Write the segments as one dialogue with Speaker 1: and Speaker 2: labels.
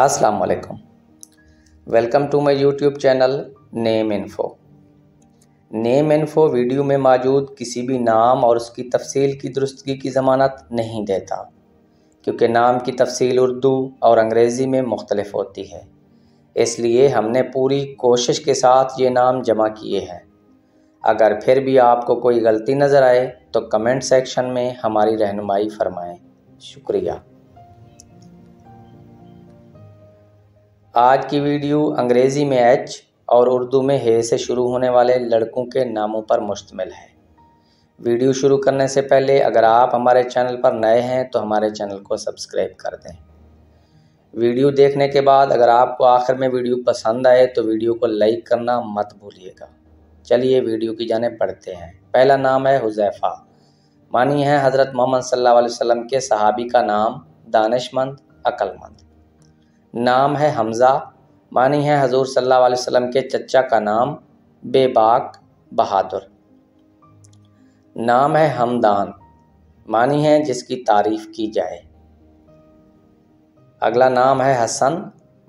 Speaker 1: अस्सलाम वालेकुम। Welcome to my YouTube channel Name Info. Name Info video में मौजूद किसी भी नाम और उसकी तफसील की दुरुस्तगी की ज़मानत नहीं देता, क्योंकि नाम की तफसील उर्दू और अंग्रेज़ी में मुख्तलिफ होती है। इसलिए हमने पूरी कोशिश के साथ ये नाम जमा किए हैं। अगर फिर भी आपको कोई गलती नज़र आए तो कमेंट सेक्शन में हमारी रहनुमाई फरमाएं। शुक्रिया। आज की वीडियो अंग्रेज़ी में एच और उर्दू में हे से शुरू होने वाले लड़कों के नामों पर मुश्तमिल है। वीडियो शुरू करने से पहले अगर आप हमारे चैनल पर नए हैं तो हमारे चैनल को सब्सक्राइब कर दें। वीडियो देखने के बाद अगर आपको आखिर में वीडियो पसंद आए तो वीडियो को लाइक करना मत भूलिएगा। चलिए वीडियो की जानिब बढ़ते हैं। पहला नाम है हुज़ैफ़ा। मानी है हज़रत मोहम्मद सल्लल्लाहु अलैहि वसल्लम के सहाबी का नाम, दानिशमंद, अक्लमंद। नाम है हमज़ा। मानी है हजूर सल्लल्लाहु अलैहि वसल्लम के चचा का नाम, बेबाक, बहादुर। नाम है हमदान। मानी है जिसकी तारीफ़ की जाए। अगला नाम है हसन।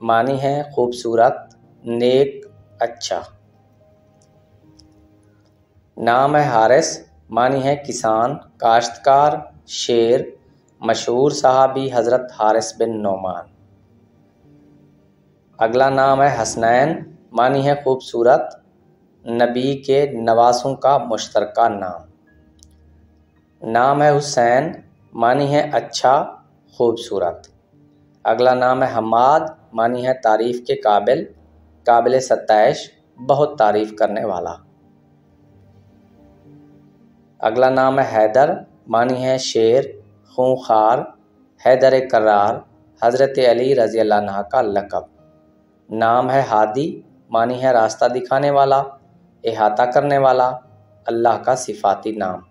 Speaker 1: मानी है खूबसूरत, नेक, अच्छा। नाम है हारिस। मानी है किसान, काश्तकार, शेर, मशहूर सहाबी हज़रत हारिस बिन नोमान। अगला नाम है हसनैन। मानी है खूबसूरत, नबी के नवासों का मुश्तरका नाम। नाम है हुसैन। मानी है अच्छा, खूबसूरत। अगला नाम है हमाद। मानी है तारीफ़ के काबिल, काबिल सत्ताइश, बहुत तारीफ़ करने वाला। अगला नाम है हैदर। मानी है शेर, खूंखार, हैदर करार, हज़रत अली रज़ी अल्लाह अन्हु का लक़ब। नाम है हादी। मानी है रास्ता दिखाने वाला, इहाता करने वाला, अल्लाह का सिफाती नाम।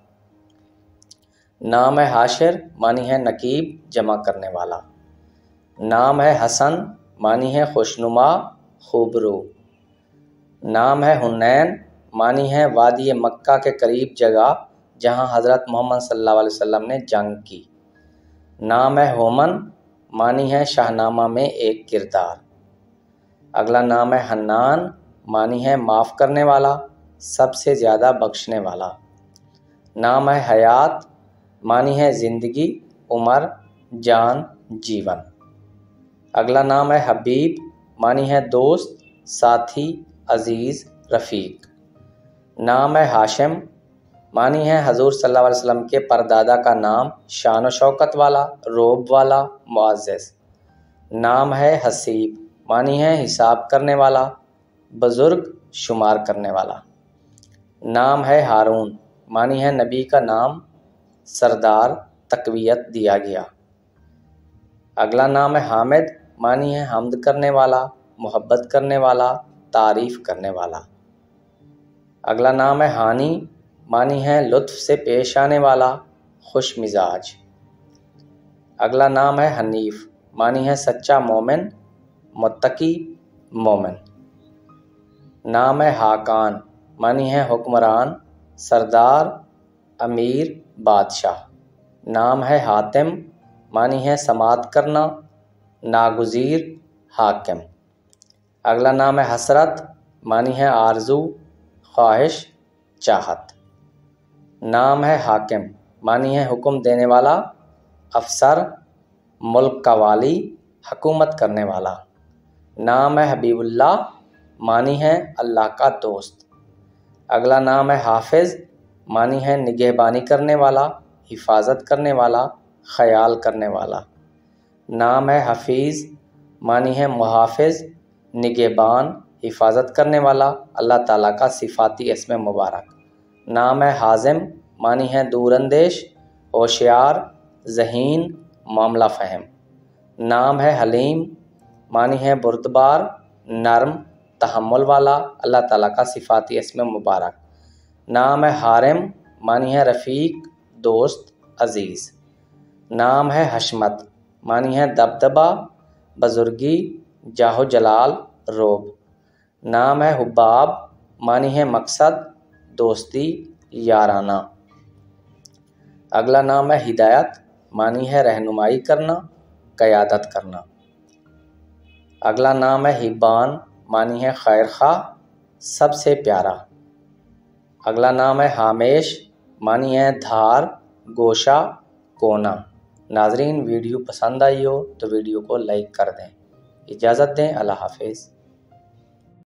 Speaker 1: नाम है हाशिर। मानी है नकीब, जमा करने वाला। नाम है हसन। मानी है खुशनुमा, खूबरू। नाम है हुनैन। मानी है वादी मक्का के करीब जगह जहां हज़रत मोहम्मद सल्लल्लाहु अलैहि वसल्लम ने जंग की। नाम है होमन। मानी है शाहनामा में एक किरदार। अगला नाम है हन्नान। मानी है माफ़ करने वाला, सबसे ज़्यादा बख्शने वाला। नाम है हयात। मानी है ज़िंदगी, उम्र, जान, जीवन। अगला नाम है हबीब। मानी है दोस्त, साथी, अजीज़, रफ़ीक। नाम है हाशिम। मानी है हजूर सल्लल्लाहु अलैहि वसल्लम के परदादा का नाम, शान व शौकत वाला, रोब वाला, मुअज़्ज़ज़। नाम है हसीब। मानी है हिसाब करने वाला, बुज़ुर्ग, शुमार करने वाला। नाम है हारून। मानी है नबी का नाम, सरदार, तक़वियत दिया गया। अगला नाम है हामिद। मानी है हम्द करने वाला, मोहब्बत करने वाला, तारीफ़ करने वाला। अगला नाम है हानी। मानी है लुत्फ़ से पेश आने वाला, खुश मिजाज। अगला नाम है हनीफ़। मानी है सच्चा मोमिन, मुत्तकी, मोमिन। नाम है हाकान। मानी है हुक्मरान, सरदार, अमीर, बादशाह। नाम है हातिम। मानी है समात करना, नागुज़ीर, हाकिम। अगला नाम है हसरत। मानी है आरज़ू, ख्वाहिश, चाहत। नाम है हाकिम। मानी है हुक्म देने वाला, अफसर, मुल्क का वाली, हुकूमत करने वाला। नाम है हबीबुल्लाह। मानी है अल्लाह का दोस्त। अगला नाम है हाफिज़। मानी है निगहबानी करने वाला, हिफाजत करने वाला, ख्याल करने वाला। नाम है हफीज़। मानी है मुहाफ़िज़, निगहबान, हिफाजत करने वाला, अल्लाह ताला का सिफाती इस्म मुबारक। नाम है हाज़िम। मानी है दूरअंदेश, होशियार, ज़हीन, मामला फ़हम। नाम है हलीम। मानी है बुर्दबार, नरम, तहम्मुल वाला, अल्लाह ताला का सिफाती इस्म मुबारक। नाम है हारिम। मानी है रफ़ीक, दोस्त, अज़ीज़। नाम है हशमत। मानी है दबदबा, बुज़ुर्गी, जाहो जलाल, रोब। नाम है हुब्बाब। मानी है मकसद, दोस्ती, याराना। अगला नाम है हिदायत। मानी है रहनुमाई करना, क़यादत करना। اگلا نام ہے حبان، معنی ہے خیر خواہ، سب سے پیارا۔ اگلا نام ہے حامیش، معنی ہے دھار، گوشہ، کونا۔ ناظرین، ویڈیو پسند آئی ہو تو ویڈیو کو لائک کر دیں۔ اجازت دیں، اللہ حافظ۔